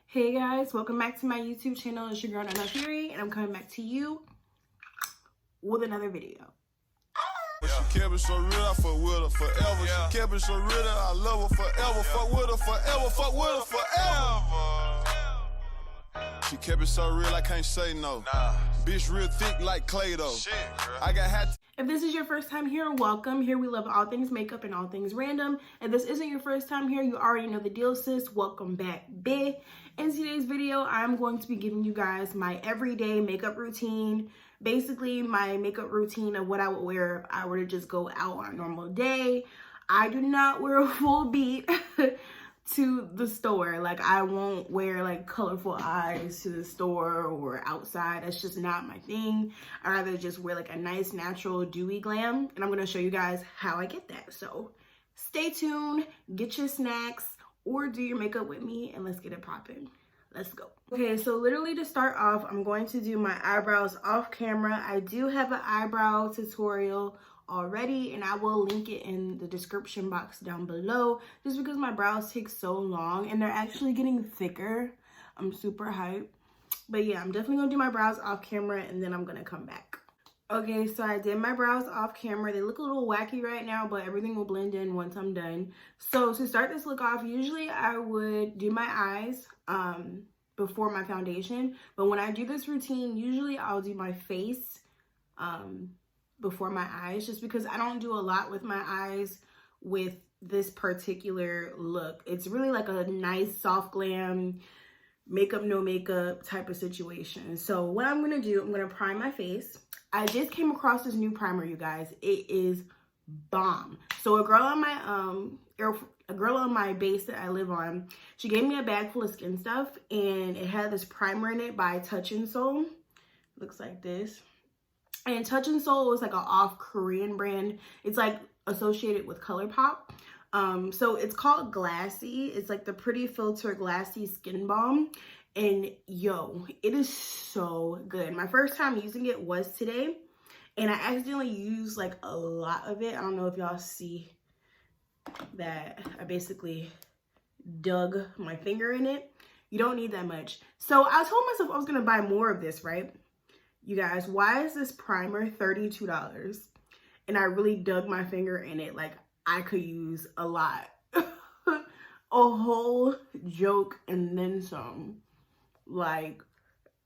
Hey guys, welcome back to my YouTube channel. It's your girl Nana Fury, and I'm coming back to you with another video. She kept it so real, I fuck with her forever. She kept it so real, I love her forever. Fuck with her forever, fuck with her forever. She kept it so real, I can't say no. Bitch real thick like clay though. I got hat. If this is your first time here, welcome. Here we love all things makeup and all things random. If this isn't your first time here, you already know the deal, sis. Welcome back, bae. In today's video, I'm going to be giving you guys my everyday makeup routine. Basically, my makeup routine of what I would wear if I were to just go out on a normal day. I do not wear a full beat to the store. Like, I won't wear like colorful eyes to the store or outside. That's just not my thing. I'd rather just wear like a nice natural dewy glam, and I'm going to show you guys how I get that. So stay tuned, get your snacks, or do your makeup with me, and let's get it popping. Let's go. Okay, so literally to start off, I'm going to do my eyebrows off camera. I do have an eyebrow tutorial already, and I will link it in the description box down below, just because my brows take so long and they're actually getting thicker. I'm super hyped. But yeah, I'm definitely gonna do my brows off camera, and then I'm gonna come back. Okay, so I did my brows off camera. They look a little wacky right now, but everything will blend in once I'm done. So to start this look off, usually I would do my eyes before my foundation, but when I do this routine, usually I'll do my face before my eyes, just because I don't do a lot with my eyes with this particular look. It's really like a nice soft glam, makeup no makeup type of situation. So what I'm gonna do, I'm gonna prime my face. I just came across this new primer, you guys. It is bomb. So a girl on my base that I live on, she gave me a bag full of skin stuff, and it had this primer in it by Touch in Soul. Looks like this. And Touch in Soul is like an off Korean brand. It's like associated with ColourPop. So it's called Glassy. It's like the Pretty Filter Glassy Skin Balm. And yo, it is so good. My first time using it was today, and I accidentally used like a lot of it. I don't know if y'all see that. I basically dug my finger in it. You don't need that much. So I told myself I was gonna buy more of this, right? You guys, why is this primer $32? And I really dug my finger in it. Like, I could use a lot. A whole joke and then some. Like,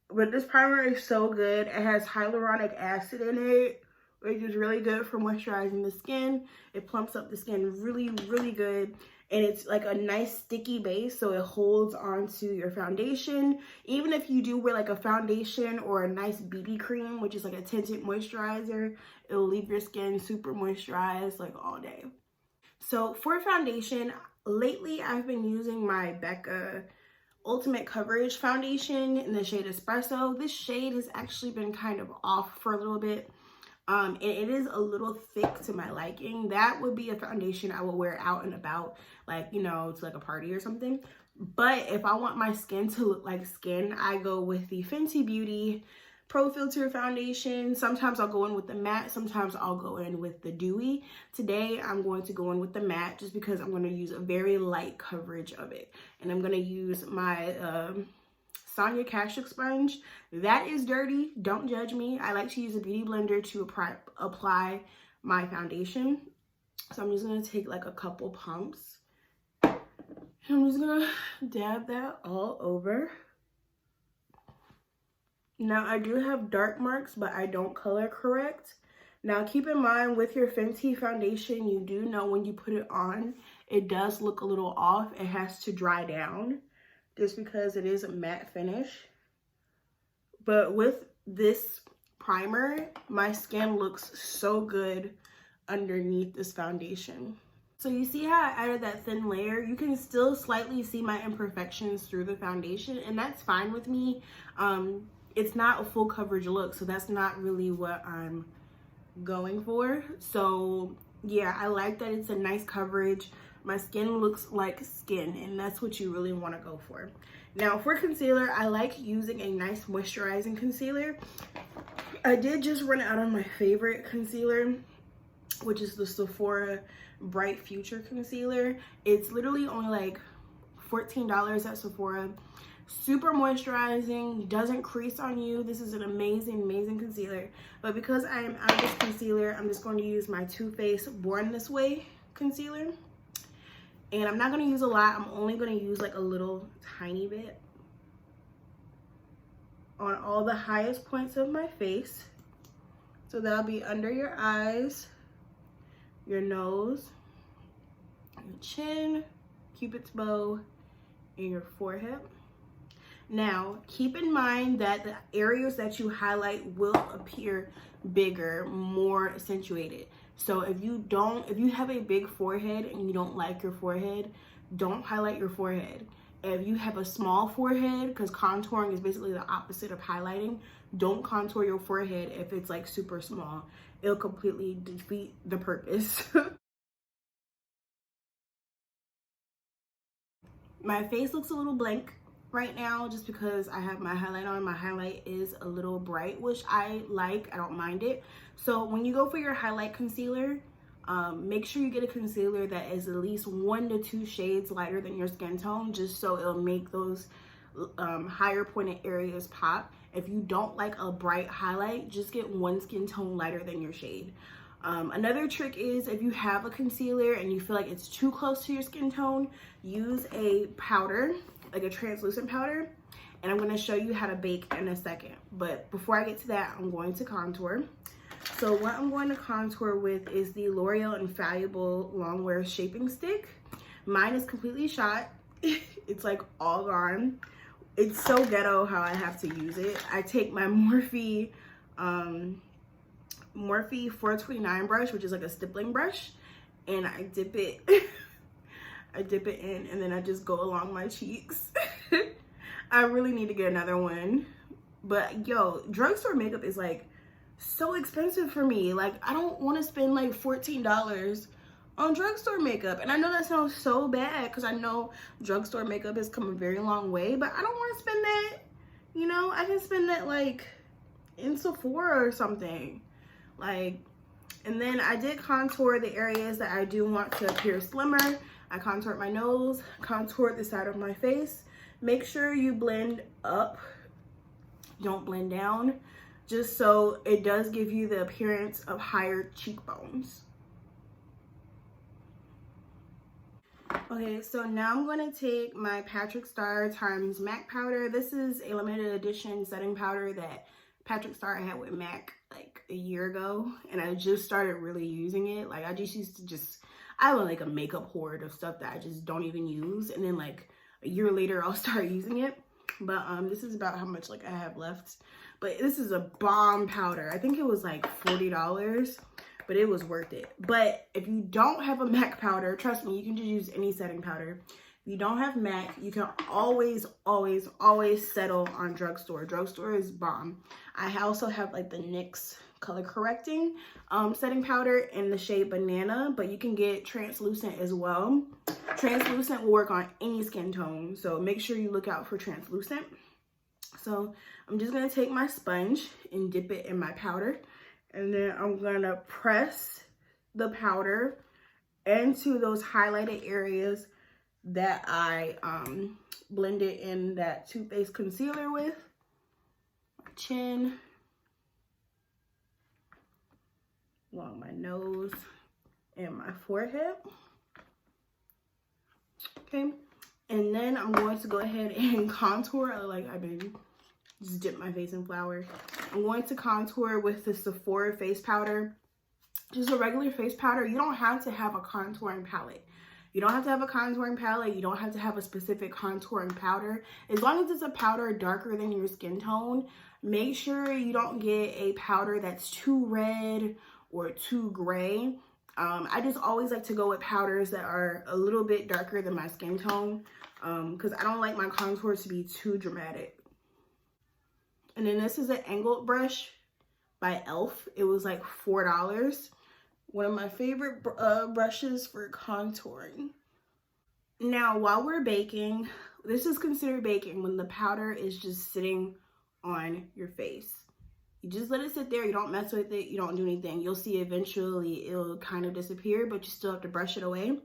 but this primer is so good. It has hyaluronic acid in it, which is really good for moisturizing the skin. It plumps up the skin really, really good. And it's like a nice sticky base, so it holds onto your foundation. Even if you do wear like a foundation or a nice BB cream, which is like a tinted moisturizer, it'll leave your skin super moisturized like all day. So for foundation, lately I've been using my Becca Ultimate Coverage foundation in the shade Espresso. This shade has actually been kind of off for a little bit. And it is a little thick to my liking. That would be a foundation I would wear out and about, like, you know, to like a party or something. But if I want my skin to look like skin, I go with the Fenty Beauty Pro Filter foundation. Sometimes I'll go in with the matte, sometimes I'll go in with the dewy. Today I'm going to go in with the matte, just because I'm going to use a very light coverage of it. And I'm going to use my Sonia Kashuk sponge. That is dirty, don't judge me. I like to use a beauty blender to apply my foundation. So I'm just gonna take like a couple pumps. I'm just gonna dab that all over. Now I do have dark marks, but I don't color correct. Now keep in mind, with your Fenty foundation, you do know when you put it on, it does look a little off. It has to dry down, just because it is a matte finish. But with this primer, my skin looks so good underneath this foundation. So you see how I added that thin layer? You can still slightly see my imperfections through the foundation, and that's fine with me. It's not a full coverage look, so that's not really what I'm going for. So yeah, I like that it's a nice coverage. My skin looks like skin, and that's what you really want to go for. Now for concealer, I like using a nice moisturizing concealer. I did just run out of my favorite concealer, which is the Sephora Bright Future Concealer. It's literally only like $14 at Sephora. Super moisturizing, doesn't crease on you. This is an amazing, amazing concealer. But because I am out of this concealer, I'm just going to use my Too Faced Born This Way concealer. And I'm not going to use a lot. I'm only going to use like a little tiny bit on all the highest points of my face. So that'll be under your eyes, your nose, your chin, Cupid's bow, and your forehead. Now, keep in mind that the areas that you highlight will appear bigger, more accentuated. So if you have a big forehead and you don't like your forehead, don't highlight your forehead. If you have a small forehead, because contouring is basically the opposite of highlighting, don't contour your forehead if it's like super small. It'll completely defeat the purpose. My face looks a little blank right now just because I have my highlight on. My highlight is a little bright, which I like. I don't mind it. So when you go for your highlight concealer, make sure you get a concealer that is at least 1 to 2 shades lighter than your skin tone, just so it'll make those higher pointed areas pop. If you don't like a bright highlight, just get 1 skin tone lighter than your shade. Another trick is if you have a concealer and you feel like it's too close to your skin tone, use a powder, like a translucent powder, and I'm going to show you how to bake in a second. But before I get to that, I'm going to contour. So what I'm going to contour with is the L'Oreal Infallible Longwear Shaping Stick. Mine is completely shot. It's like all gone. It's so ghetto how I have to use it. I take my Morphe 429 brush, which is like a stippling brush, and I dip it I dip it in, and then I just go along my cheeks. I really need to get another one. But yo, drugstore makeup is like so expensive for me. Like, I don't want to spend like $14 on drugstore makeup. And I know that sounds so bad because I know drugstore makeup has come a very long way, but I don't want to spend that. You know, I can spend that like in Sephora or something. Like, and then I did contour the areas that I do want to appear slimmer. I contoured my nose, contoured the side of my face. Make sure you blend up, don't blend down, just so it does give you the appearance of higher cheekbones. Okay, so now I'm going to take my Patrick Star times MAC powder. This is a limited edition setting powder that Patrick Star had with MAC like a year ago, and I just started really using it. Like, I just used to I have like a makeup hoard of stuff that I just don't even use, and then like a year later I'll start using it. But this is about how much like I have left. But this is a bomb powder. I think it was like $40, but it was worth it. But if you don't have a MAC powder, trust me, you can just use any setting powder. If you don't have MAC, you can always settle on drugstore. Drugstore is bomb. I also have like the NYX color correcting setting powder in the shade Banana, but you can get translucent as well. Translucent will work on any skin tone, so make sure you look out for translucent. So I'm just gonna take my sponge and dip it in my powder, and then I'm gonna press the powder into those highlighted areas that I blended in that Too Faced concealer with. My chin, along my nose and my forehead. Okay, and then I'm going to go ahead and contour. Like, I've been just dip my face in flour. I'm going to contour with the Sephora face powder. Just a regular face powder. You don't have to have a contouring palette. You don't have to have a contouring palette. You don't have to have a specific contouring powder. As long as it's a powder darker than your skin tone, make sure you don't get a powder that's too red or too gray. I just always like to go with powders that are a little bit darker than my skin tone, because I don't like my contour to be too dramatic. And then this is an angled brush by e.l.f. It was like $4. One of my favorite brushes for contouring. Now, while we're baking, this is considered baking when the powder is just sitting on your face. You just let it sit there. You don't mess with it. You don't do anything. You'll see eventually it'll kind of disappear, but you still have to brush it away.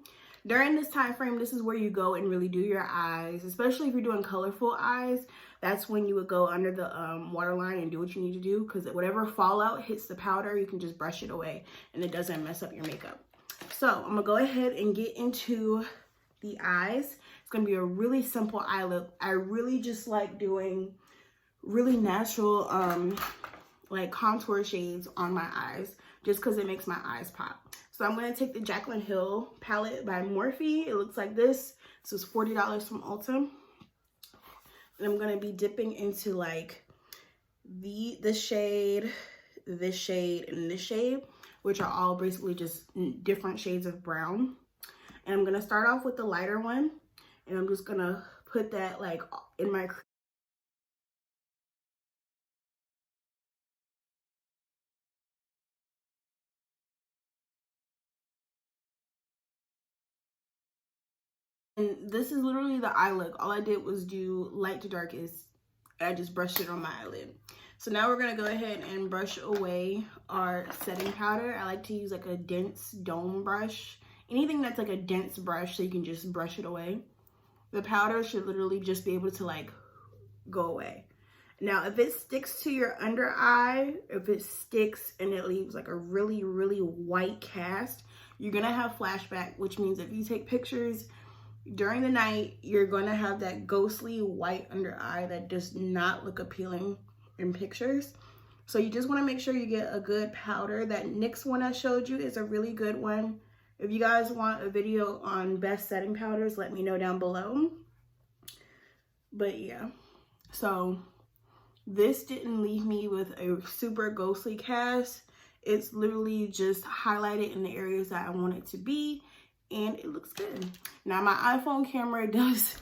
During this time frame, this is where you go and really do your eyes, especially if you're doing colorful eyes. That's when you would go under the waterline and do what you need to do, because whatever fallout hits the powder, you can just brush it away and it doesn't mess up your makeup. So I'm gonna go ahead and get into the eyes. It's gonna be a really simple eye look. I really just like doing really natural like contour shades on my eyes, just because it makes my eyes pop. So I'm going to take the Jaclyn Hill palette by Morphe. It looks like this. This was $40 from Ulta. And I'm going to be dipping into like this shade, and this shade, which are all basically just different shades of brown. And I'm going to start off with the lighter one. And I'm just going to put that like in my and this is literally the eye look. All I did was do light to dark I just brushed it on my eyelid. So now we're gonna go ahead and brush away our setting powder. I like to use like a dense dome brush. Anything that's like a dense brush so you can just brush it away. The powder should literally just be able to like go away. Now, if it sticks to your under eye, if it sticks and it leaves like a really, really white cast, you're gonna have flashback, which means if you take pictures during the night, you're going to have that ghostly white under eye that does not look appealing in pictures. So you just want to make sure you get a good powder. That NYX one I showed you is a really good one. If you guys want a video on best setting powders, let me know down below. But yeah, so this didn't leave me with a super ghostly cast. It's literally just highlighted in the areas that I want it to be. And it looks good. Now my iPhone camera does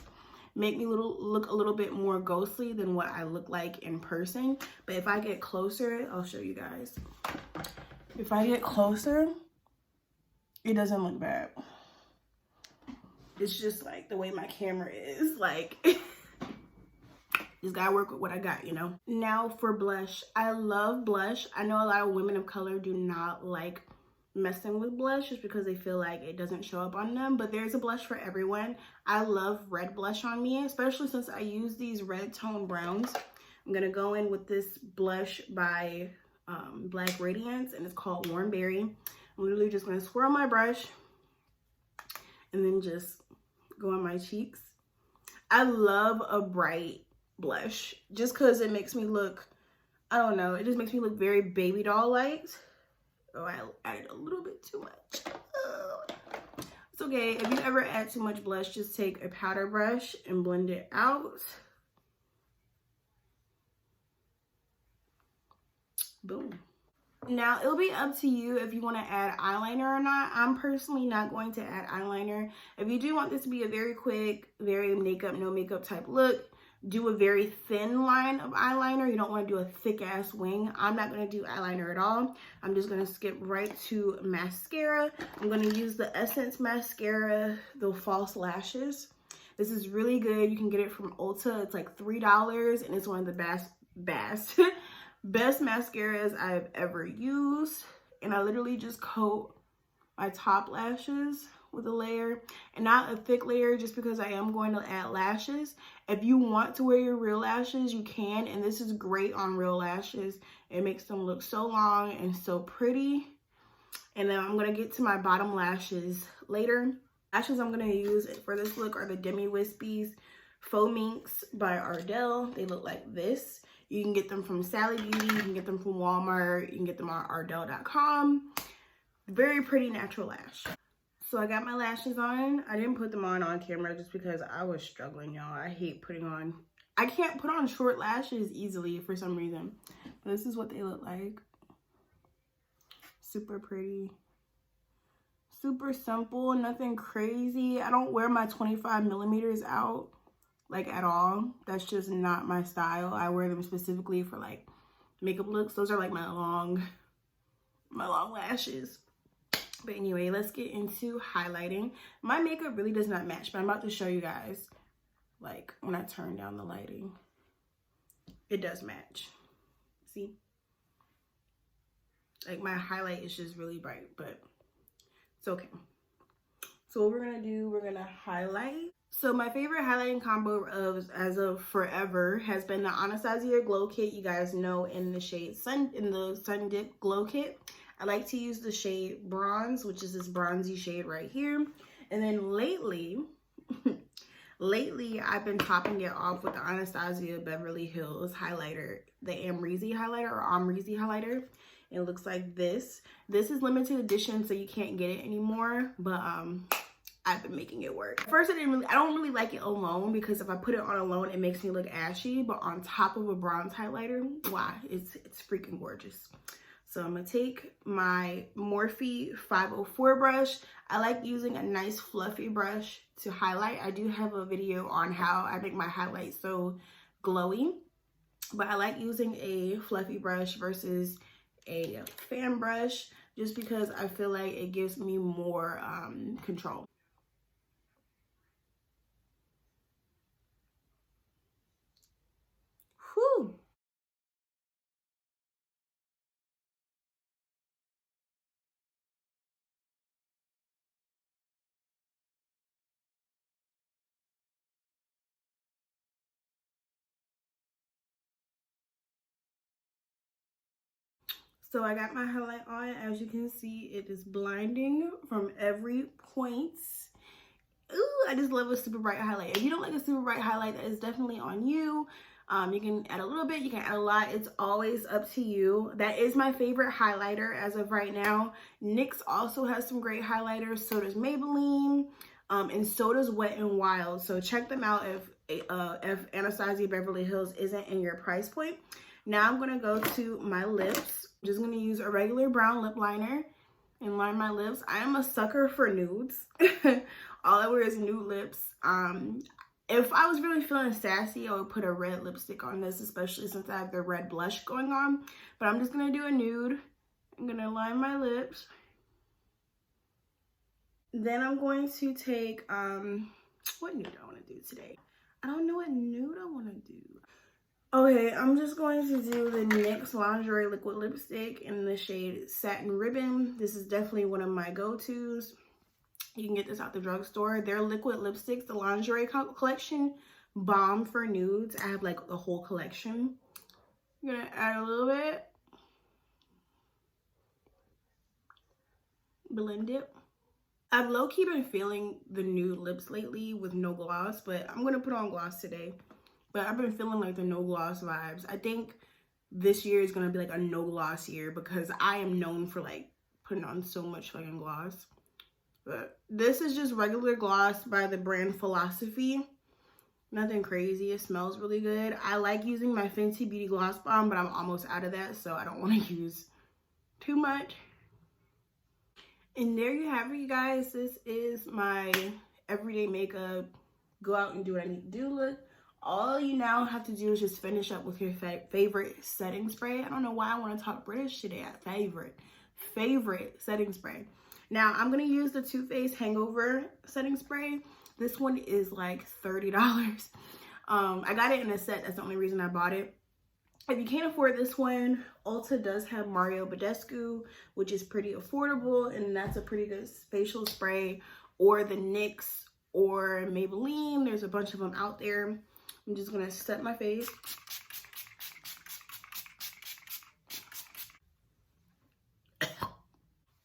make me look a little bit more ghostly than what I look like in person. But if I get closer, I'll show you guys. If I get closer, it doesn't look bad. It's just like the way my camera is. Like, just gotta work with what I got, you know? Now for blush. I love blush. I know a lot of women of color do not like messing with blush just because they feel like it doesn't show up on them, but there's a blush for everyone. I love red blush on me, especially since I use these red tone browns. I'm gonna go in with this blush by Black Radiance, and it's called Warm Berry. I'm literally just gonna swirl my brush and then just go on my cheeks. I love a bright blush just because it makes me look, I don't know, it just makes me look very baby doll like. Oh, I added a little bit too much. It's okay. If you ever add too much blush, just take a powder brush and blend it out. Boom. Now, it'll be up to you if you want to add eyeliner or not. I'm personally not going to add eyeliner. If you do want this to be a very quick, very makeup, no makeup type look, do a very thin line of eyeliner. You don't want to do a thick ass wing. I'm not going to do eyeliner at all. I'm just going to skip right to mascara. I'm going to use the Essence mascara, the false lashes. This is really good. You can get it from Ulta. It's like $3 and it's one of the best mascaras I've ever used. And I literally just coat my top lashes with a layer, and not a thick layer just because I am going to add lashes. If you want to wear your real lashes, you can, and this is great on real lashes. It makes them look so long and so pretty. And then I'm going to get to my bottom lashes later. Lashes I'm going to use for this look are the Demi Wispies Faux Minx by Ardell. They look like this. You can get them from Sally Beauty, you can get them from Walmart, you can get them on Ardell.com. Very pretty natural lash. So I got my lashes on. I didn't put them on camera just because I was struggling, y'all. I hate putting on, I can't put on short lashes easily for some reason. But this is what they look like. Super pretty. Super simple, nothing crazy. I don't wear my 25 millimeters out like at all. That's just not my style. I wear them specifically for like makeup looks. Those are like my long lashes. But anyway, let's get into highlighting. My makeup really does not match, but I'm about to show you guys, like, when I turn down the lighting, it does match. See? Like, my highlight is just really bright, but it's okay. So what we're gonna do, we're gonna highlight. So my favorite highlighting combo as of forever has been the Anastasia Glow Kit. You guys know, in the shade Sun Dip Glow Kit. I like to use the shade Bronze, which is this bronzy shade right here. And then lately, I've been topping it off with the Anastasia Beverly Hills highlighter, the Amrezy highlighter. It looks like this. This is limited edition, so you can't get it anymore, but I've been making it work. At first, I don't really like it alone, because if I put it on alone, it makes me look ashy, but on top of a bronze highlighter, wow, it's freaking gorgeous. So I'm gonna take my Morphe 504 brush. I like using a nice fluffy brush to highlight. I do have a video on how I make my highlights so glowy, but I like using a fluffy brush versus a fan brush, just because I feel like it gives me more control. Whew. So I got my highlight on. As you can see, it is blinding from every point. Ooh, I just love a super bright highlight. If you don't like a super bright highlight, that is definitely on you. You can add a little bit, you can add a lot. It's always up to you. That is my favorite highlighter as of right now. NYX also has some great highlighters. So does Maybelline, and so does Wet n Wild. So check them out if Anastasia Beverly Hills isn't in your price point. Now I'm gonna go to my lips. I'm just gonna use a regular brown lip liner and line my lips. I am a sucker for nudes. All I wear is nude lips. If I was really feeling sassy, I would put a red lipstick on this, especially since I have the red blush going on. But I'm just gonna do a nude. I'm gonna line my lips. Then I'm going to take, what nude do I wanna do today? I don't know what nude I wanna do. Okay, I'm just going to do the NYX Lingerie Liquid Lipstick in the shade Satin Ribbon. This is definitely one of my go-tos. You can get this out the drugstore. Their liquid lipsticks, the lingerie collection, bomb for nudes. I have like the whole collection. I'm gonna add a little bit. Blend it. I've low-key been feeling the nude lips lately with no gloss, but I'm gonna put on gloss today. But I've been feeling like the no gloss vibes. I think this year is gonna be like a no gloss year, because I am known for like putting on so much fucking gloss. But this is just regular gloss by the brand Philosophy. Nothing crazy. It smells really good. I like using my Fenty Beauty Gloss Bomb, but I'm almost out of that, so I don't want to use too much. And there you have it, you guys. This is my everyday makeup, go out and do what I need to do look. All you now have to do is just finish up with your favorite setting spray. I don't know why I want to talk British today. Favorite setting spray. Now, I'm going to use the Too Faced Hangover setting spray. This one is like $30. I got it in a set. That's the only reason I bought it. If you can't afford this one, Ulta does have Mario Badescu, which is pretty affordable, and that's a pretty good facial spray. Or the NYX or Maybelline. There's a bunch of them out there. I'm just going to set my face.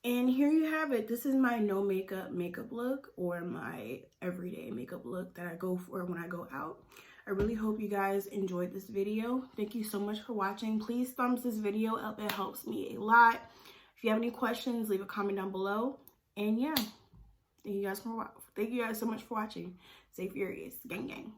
And here you have it. This is my no makeup look, or my everyday makeup look that I go for when I go out. I really hope you guys enjoyed this video. Thank you so much for watching. Please thumbs this video up. It helps me a lot. If you have any questions, leave a comment down below. And yeah, thank you guys so much for watching. Stay furious. Gang gang.